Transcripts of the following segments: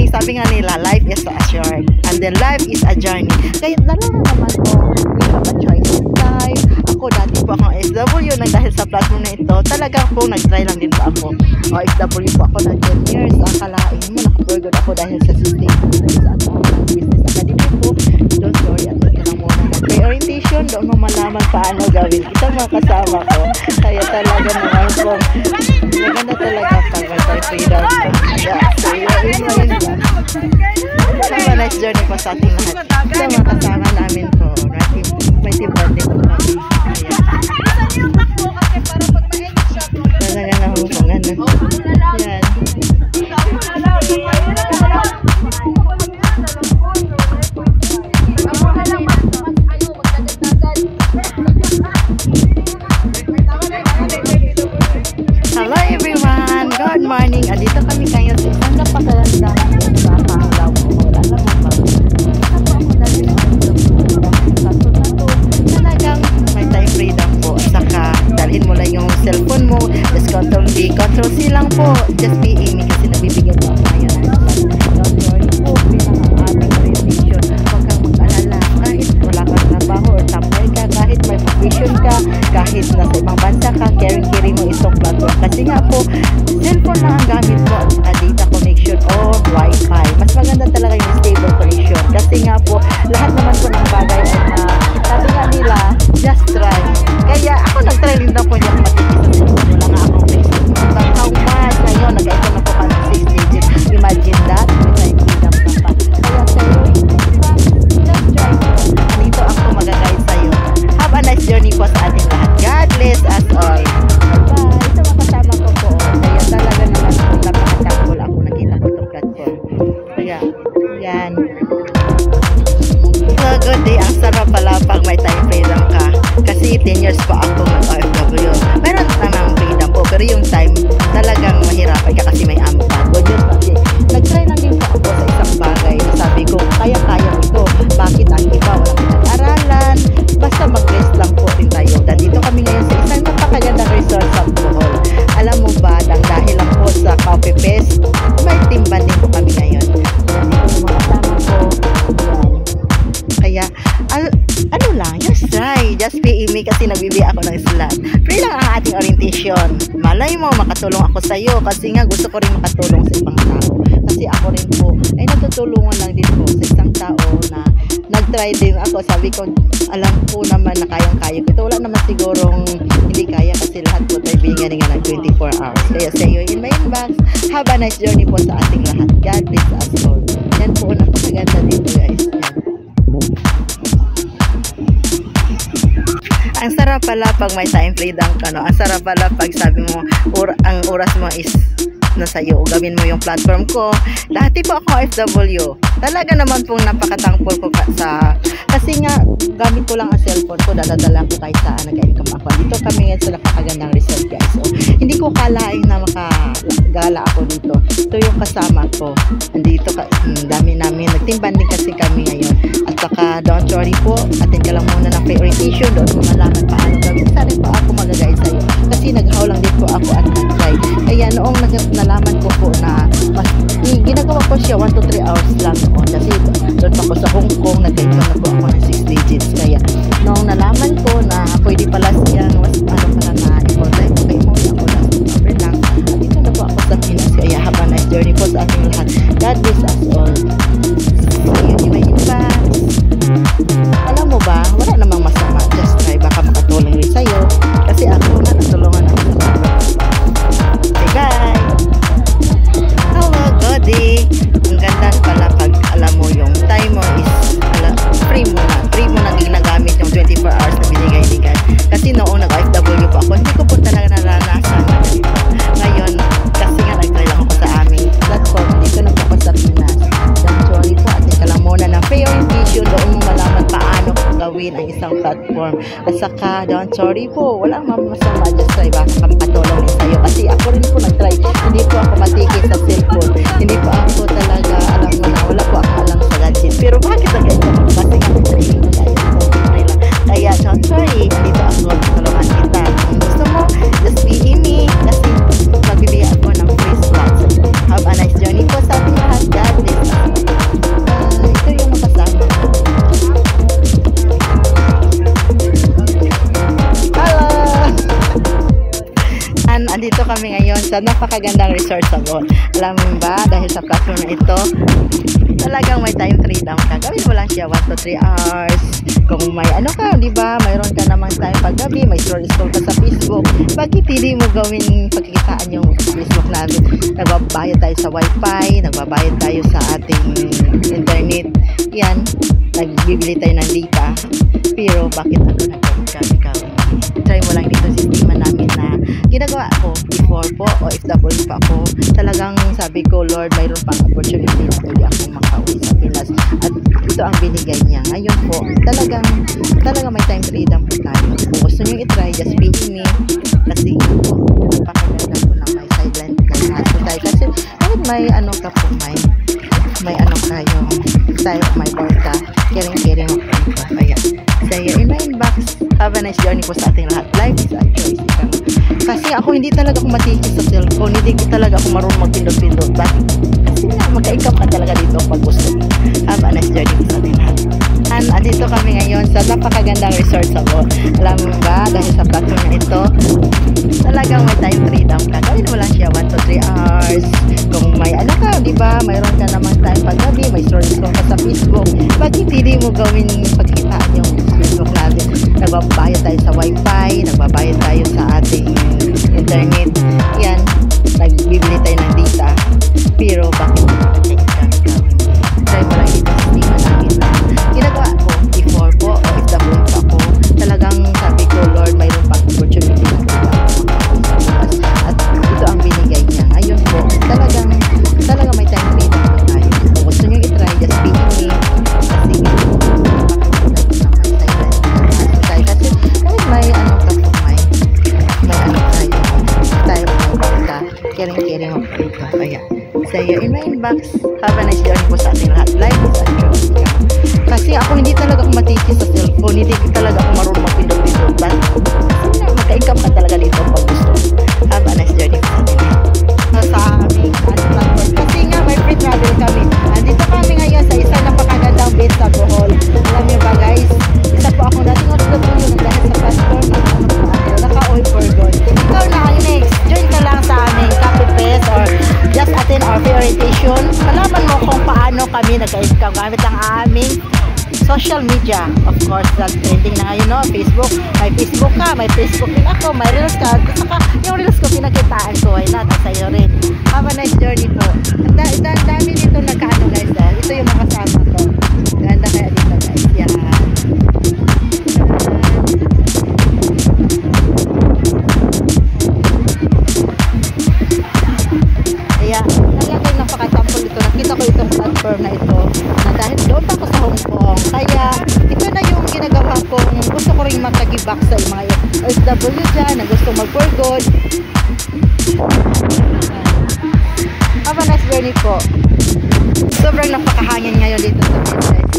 journey. Sabi nga nila, life is a short and then life is a journey. Kaya dalawa naman po, we have a choice in life. Ako dati po akong SW nang dahil sa platform na ito, talagang po nag-try lang din po ako. SW po ako na 10 years. Akalain mo, nakaprogod ako dahil sa system sa business academy po. Don't worry, at lang muna pre-orientation, doon mo malaman paano gawin ito mga kasama ko. Kaya talaga naman po, maganda talaga pag multi-freedom. So yun lang. Have a nice journey po sa ating lahat. Ito mga kasama namin po. May team bonding po kami. Talaga na po kung ano. Yan. Hello everyone! Good morning! Dito kami kayo sa isang napakaganda sa Pangalaw po. Alam mo ba? Ako dahil talagang may time freedom po. Saka dalhin mo lang yung cellphone mo. Just control B, control C lang po. Just be Amy kasi nabibigyan po ako ngayon. Don't worry po. Bilang ang ating orientation. Huwag kang mag-alala. Kahit wala kang trabaho or tambay ka, kahit may profession ka, kahit nasa ibang bansa ka, carry mo itong platform. Kasi nga po, cellphone lang ang gamit mo at data connection or wifi. Mas maganda talaga yung stable connection. Kasi nga po, lahat naman po ng bagay ay sabi nga nila, just try. Kaya ako nag-try rin na po yung matikis sa cellphone. Wala nga akong Facebook. But how much ngayon, nag-icon na po ka ng 6 digits. Imagine that, may time freedom ka pa. Kaya sa'yo, just try po. Dito ako mag-guide sa'yo. Have a nice journey po sa ating lahat. God bless us all. Bye! Ito makasama ko po. Kaya talaga naman po, napaka-thankful ako nakita ko itong platform. Kaya, yan. So, good day. Ang sarap pala pag may time freedom ka. Kasi 10 years pa ako mag-OFW. Meron namang freedom po. Pero yung time, talagang mahirapan ka kasi may amo ka. Good news kasi, nag-try lang din po ako sa isang bagay. Sabi ko, kaya-kaya mo ito. Bakit ang iba walang pinag-aralan? Basta mag-rest lang po din tayo. Dito kami ngayon sa isang napakagandang resort sa Bohol. Alam mo ba, dahil lang po sa Coffee Fest, may team banding po kami ngayon. Dito yung mga kasama ko. Kaya, ano lang, just try. Just be me kasi nagbibi ako ng slot. Free lang ang ating orientation. Malay mo, makatulong ako sa iyo kasi nga gusto ko rin makatulong sa ibang tao. Kasi ako rin po, ay natutulungan lang din po sa isang tao na nag-try din ako. Sabi ko, alam ko naman na kayang-kaya ko. Ito wala naman sigurong hindi kaya kasi lahat po tayo binigyan nga ng 24 hours. Kaya sa iyo in my inbox, have a nice journey po sa ating lahat. God bless us all. Yan po, napakaganda dito guys. Ang sarap pala pag may time freedom ka, no? Ang sarap pala pag sabi mo, ang oras mo is nasa iyo. Gawin mo yung platform ko. Dati po ako FW. Talaga naman pong napaka-thankful ko kasi nga, gamit ko lang ang cellphone ko. Dadadala ko kahit saan nag-income ako. Dito kami ngayon sa napakagandang resort guys. So, hindi ko kalain na makagala ako dito. Ito yung kasama ko. Andito, dami namin. Nag-team banding kasi kami ngayon. At saka, don't worry po. Atin ka lang muna ng pre-orientation. Doon mo malaman paano gawin. Sana po ako mag-guide sa'yo. Kasi nag-how lang din po ako at nag-try. Kaya noong nalaman ko po na ginagawa ko siya 1 to 3 hours lang noon. Kasi doon pa ko sa Hong Kong. Nag-icon na po ako ng 6 digits. Kaya noong nalaman ko na pwede pala siyang pala na i-contact ko kay mo. Ako na number lang. At dito na po ako sa Pinas. Kaya have a nice journey po sa ating lahat. God bless us all. Ayun, iba-iba. Alam mo ba, wala namang masama. Just try, baka makatulong rin sa'yo. Kasi ako na natulungan ako sa mga. Okay, bye! Hello, Godi! Ang ganda pala pag alam mo yung time mo is free mo na. Free mo na ginagamit yung 24 hours na binigay ni God. Kasi noong nag-OFW pa ako, hindi ko po talaga naranasan na ganito. Ngayon, kasi nga nag-try lang ako sa aming platform. Dito na po ako sa Pinas. Don't worry po, atin ka lang muna ng pre-orientation. Doon mo malaman paano gawin ang isang platform. At saka, don't worry po, walang masama. Just try, baka makatulong rin sa'yo. Kasi ako rin po nag-try. Hindi po ako matikis sa cellphone. Hindi po ako talaga, alam mo na, wala po ako alam sa gadget. Pero bakit ang ganito? Kasi nga training mo tayo. Kaya don't worry, dito ako, tulungan kita. Kung gusto mo, just be me. Kasi magbibigay ako ng free slots. Have a nice journey po sa ating lahat. God bless. kami ngayon sa napakagandang resort sa Bohol. Alam mo ba, dahil sa platform na ito, talagang may time freedom ka. Gawin mo lang siya 1 to 3 hours. Kung may ano ka, di ba, mayroon ka namang time paggabi, may scroll ka sa Facebook. Bakit hindi mo gawin pagkikitaan yung Facebook namin? Nagbabayad tayo sa wifi, nagbabayad tayo sa ating internet. Yan, nagbibili tayo ng data. Pero bakit ako nagkakami? Try mo lang dito sistema namin na ginagawa ko before po o OFW pa ako. Talagang sabi ko, Lord, mayroon pang opportunity na pwede akong makauwi sa Pinas. At ito ang binigay niya. Ngayon po, talagang may time freedom po tayo. Kung gusto nyo i-try, just be me. Kasi napakaganda po na may silent na tayo. Kasi kahit may ano ka po, may ano tayo, may board ka, caring mo po ito. Kaya, say in my inbox, have a nice journey po sa ating lahat. Life is a choice. Kasi ako hindi talaga ako matikis sa cellphone, hindi talaga ako marunong magpindot-pindot. Kasi nga, magka-income ka talaga dito pag gusto. Have a nice journey po sa ating lahat. And andito kami ngayon sa napakagandang resort sa Bohol. Alam mo ba, dahil sa platform na ito, talagang may time freedom ka. Gawin mo lang siya 1 to 3 hours. Kung may ano ka, di ba, mayroon ka namang time paggabi, may scroll ka sa Facebook. Bakit hindi mo gawin pagkitaan yung Facebook natin? Nagbabayad tayo sa wifi, nagbabayad tayo sa ating internet. Yan, nagbibili tayo ng data. Pero bakit nagkakami? Try mo lang ito sistema namin na ginagawa ko before po o OFW pa ako. Talagang sabi ko, Lord, mayroon pang opportunity na pwede ako makauwi sa Pinas. At ito ang binigay niya. Ngayon po, talagang may time freedom po tayo. Kung gusto nyo i-try, just be me. Kasi kasi kahit may ano ka po, may ano tayo caring mo po ito. Kaya, say in my inbox, have a nice journey po sa ating lahat. Life is a choice. Kasi ako hindi talaga ako matikis sa cellphone, hindi talaga ako marunong magpindot-pindot. Kasi magka-income ka talaga dito pag gusto. Have a nice journey po sa ating lahat. Sa aming platform. Kasi nga, may free travel kami. Andito kami ngayon sa isang napakagandang beach sa Bohol. Alam niyo ba guys, isa po ako nating OFW dahil sa platform na naka-oil for God. Ikaw na ang next. Join ka lang sa aming Coffee Fest or just attend our free orientation. Malaman mo kung paano kami nag-income gamit ang aming social media. Of course, that's trending na ngayon, no? Facebook. May Facebook ka, may Facebook din ako, may Reels ka. Saka yung Reels ko pinakitaan ko, why not? Sa'yo rin. Have a nice journey po. Ang dami dito nagkaano guys. Ito yung mga kasama ko. Ganda kaya dito guys. Yan. Kaya, talagang napaka-sample dito. Nakita ko itong platform na ito na dahil doon pa ako sa Hong Kong. Kaya, ito na yung ginagawa kong gusto ko rin makagibak sa mga OFW dyan na gusto mag-for good. Have a nice journey po. Sobrang napakahangin ngayon dito sa beach.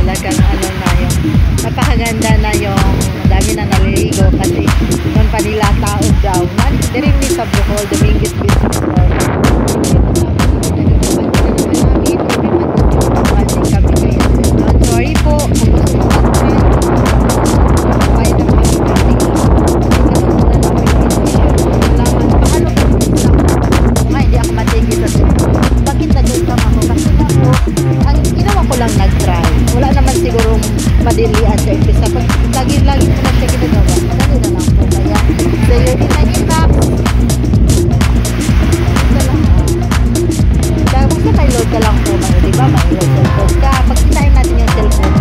Talagang ano na yung napakaganda na yung dami na naliligo kasi noon pa nila taog daw. Dirimli sa Bohol, the biggest beach in the world. Don't worry po kung gusto mo madilian sa umpisa. Pag lagi ko na siya ginagawa, madali na lang po. Kaya, sayo din na inbox. Ito lang. Kaya basta may load ka lang po. Diba? May load cellphone ka. Pag kinain natin yung cellphone.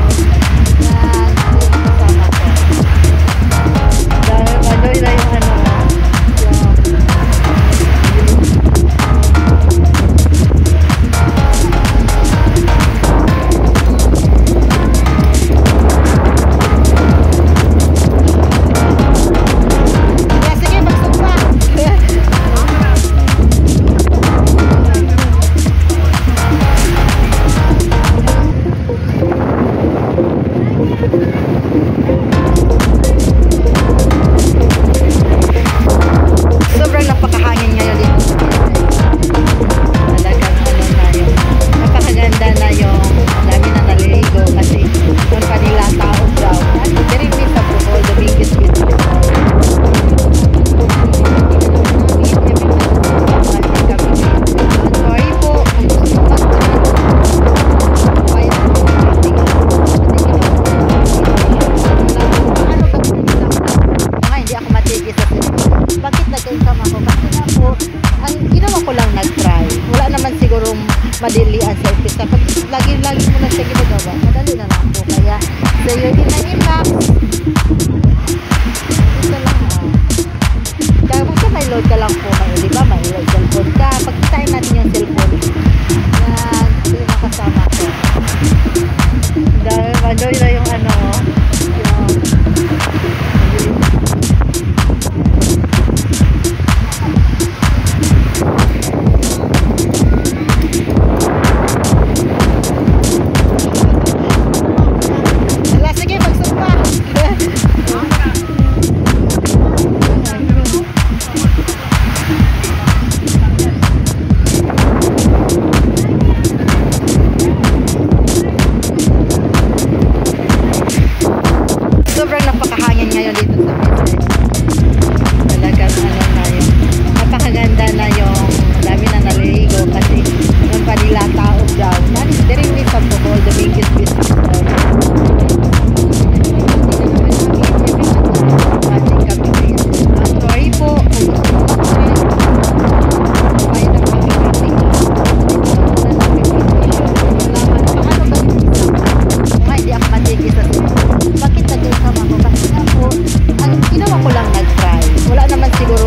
Yan. Kasama ko. Dahil madoy na yung ano. madilian sa umpisa. Pag lagi-lagi mo na siya ginagawa, madali na lang po. Kaya sa iyo din na impact. Ito lang kaya basta may load ka lang po, di ba? May load cellphone ka. Pagkitain natin yung cellphone. Yan, ito yung nakasama ko. Dahil mandoy na yung ano, sobrang napakahangin ngayon dito sa Mese. Talagang ano na yun. Napakaganda na yung dami na naliligo kasi yung panila tao daw. There is sa Bohol, the biggest business daw. Sorry po, kung gusto mo mag-try. Kumain na kami meeting. Paano ba kung hindi ako matigil sa bakit nag-usama ko? Kasi nga po, ang ginawa ko lang nag-try. Wala naman siguro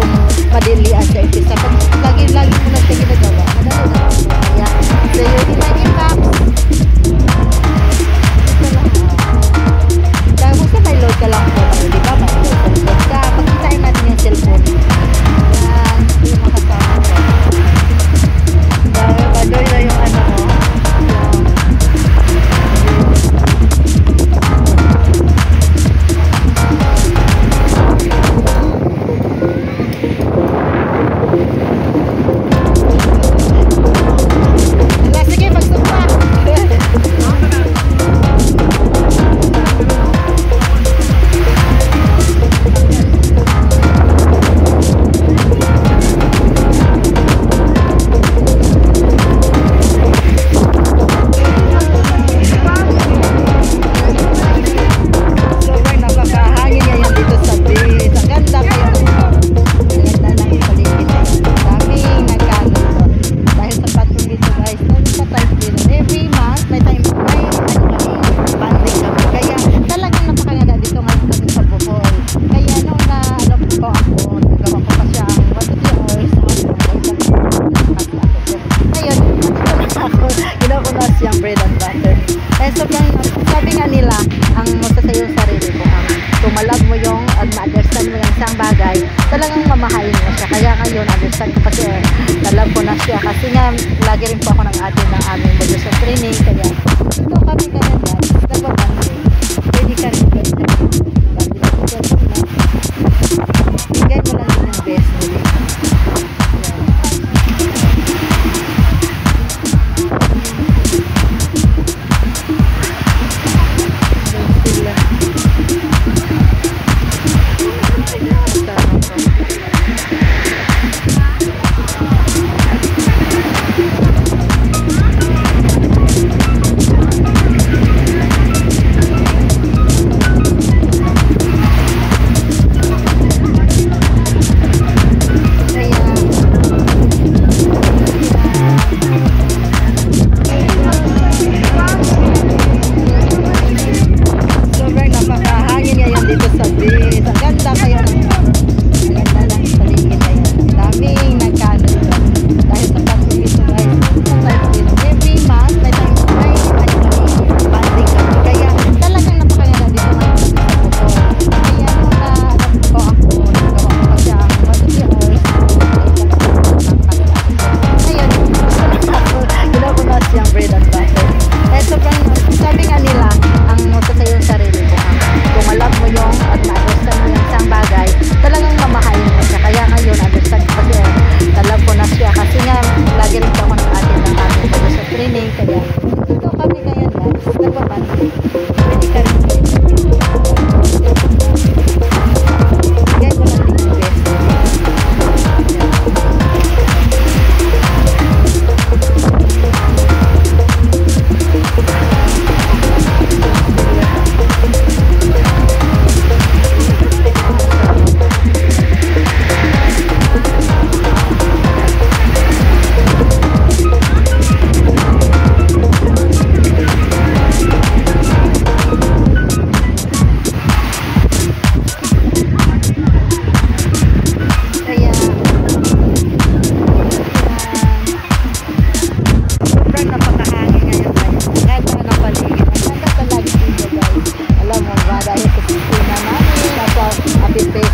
madilian sa umpisa. Pag lagi-lagi mo na siya ginagawa, madali na lang po. Kaya sa iyo din na impact. Ito lang. Dahil mo sa may load ka lang po. Di ba? May load ka. Pagkitain natin yung cellphone. Yan. Ito yung makasama ko. Dahil madoy na yung ano ko. Sabi nga nila, ang masasayo sa sarili mo, ang tumalab mo yung at ma-understand mo yung isang bagay, talagang mamahalin mo siya. Kaya ngayon, understand ko kasi talab ko na siya. Kasi nga, lagi rin po ako ng atin ng aming modular training. Kaya, ito kami kanina, nagbabanding. Pwede ka rin pwede. Bigay mo lang din yung best mo din.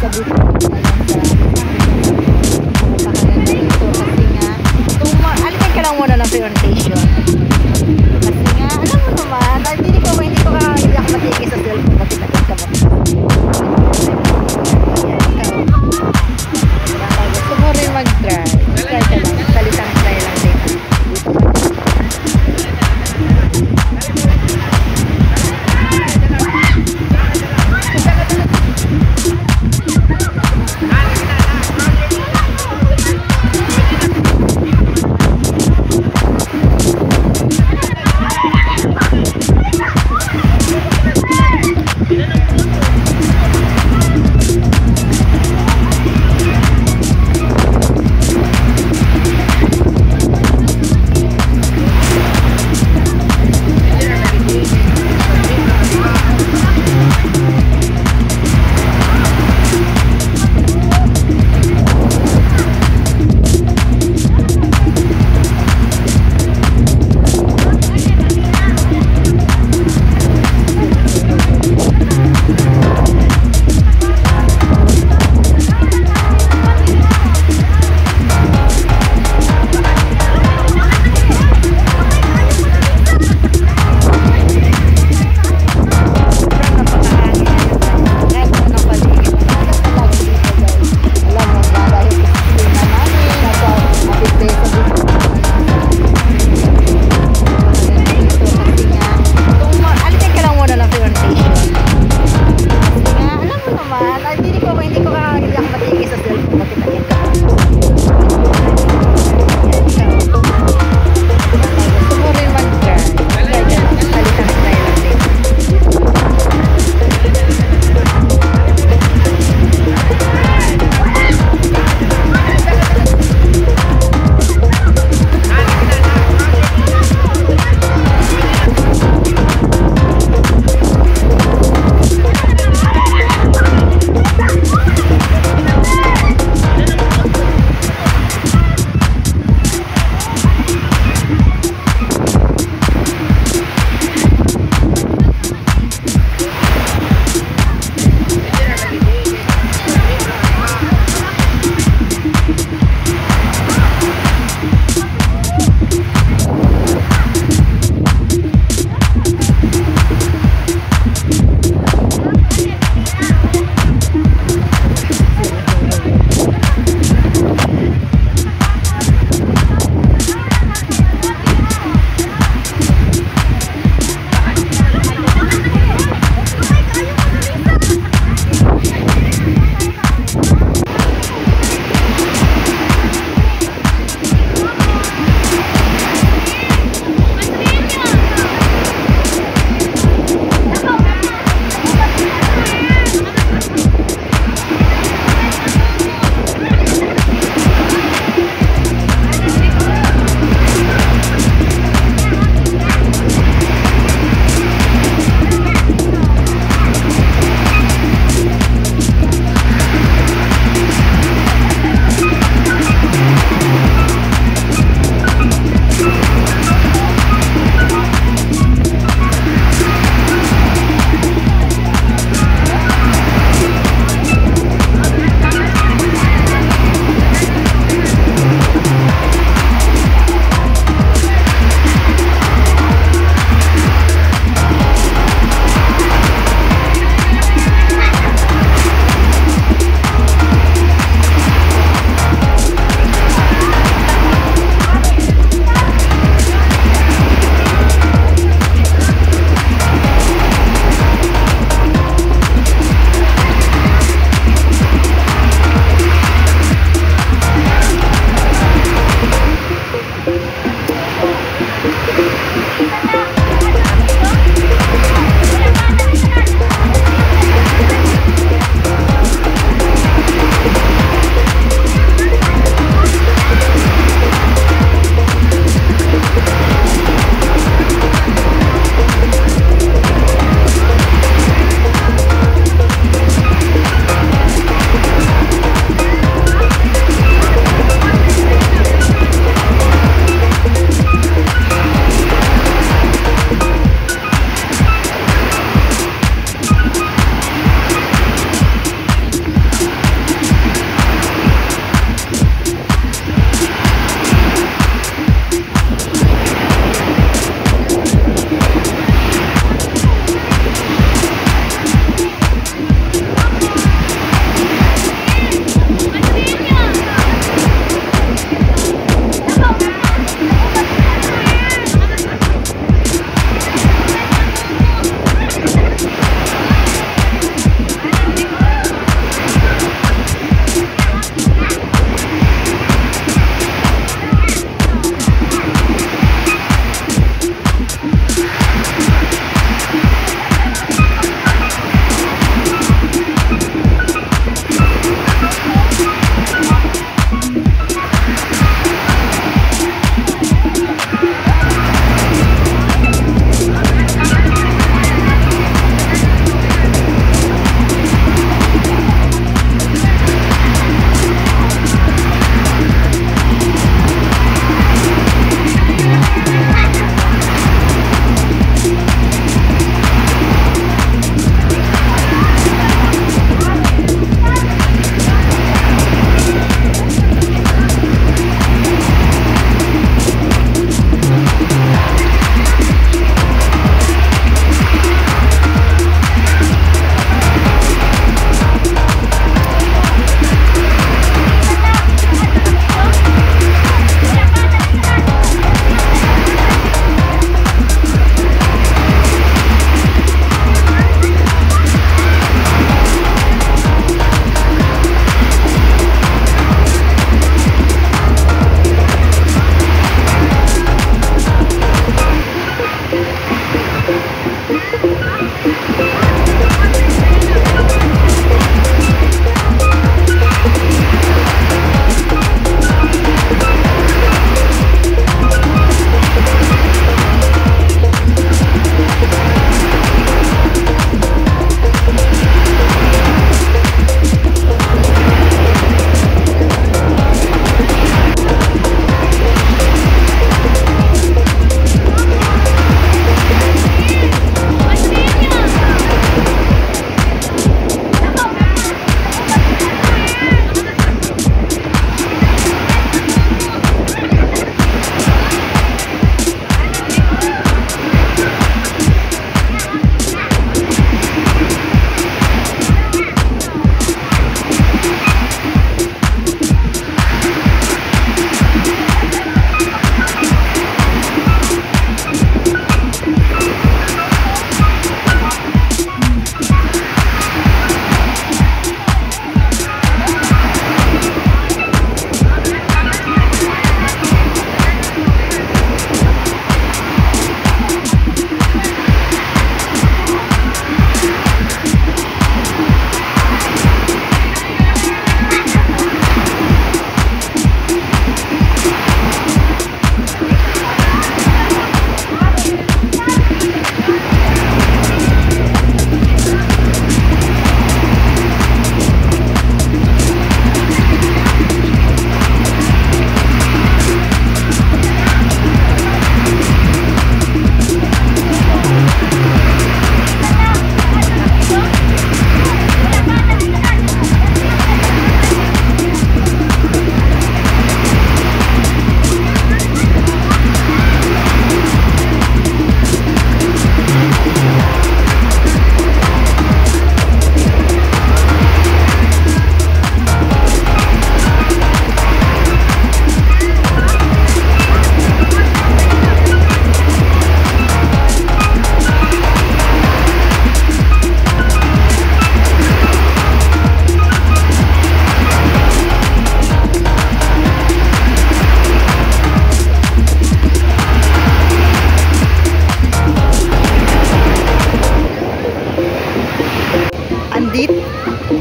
sabi ko napakaganda dito kasi nga alikan ka lang muna ng orientation kasi nga alam mo naman hindi ako matigil sa cellphone pati takot ka mo gusto mo rin mag-drive try ka lang salitang try lang din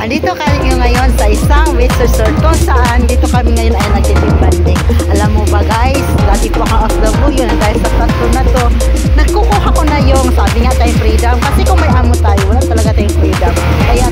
andito kami ngayon sa isang beach resort kung saan dito kami ngayon ay nag-team banding. Alam mo ba guys, dati po akong OFW na dahil sa tatlo na to, nagkukuha ko na yung sabi nga tayong freedom kasi kung may amo tayo, wala talaga tayong freedom. Kaya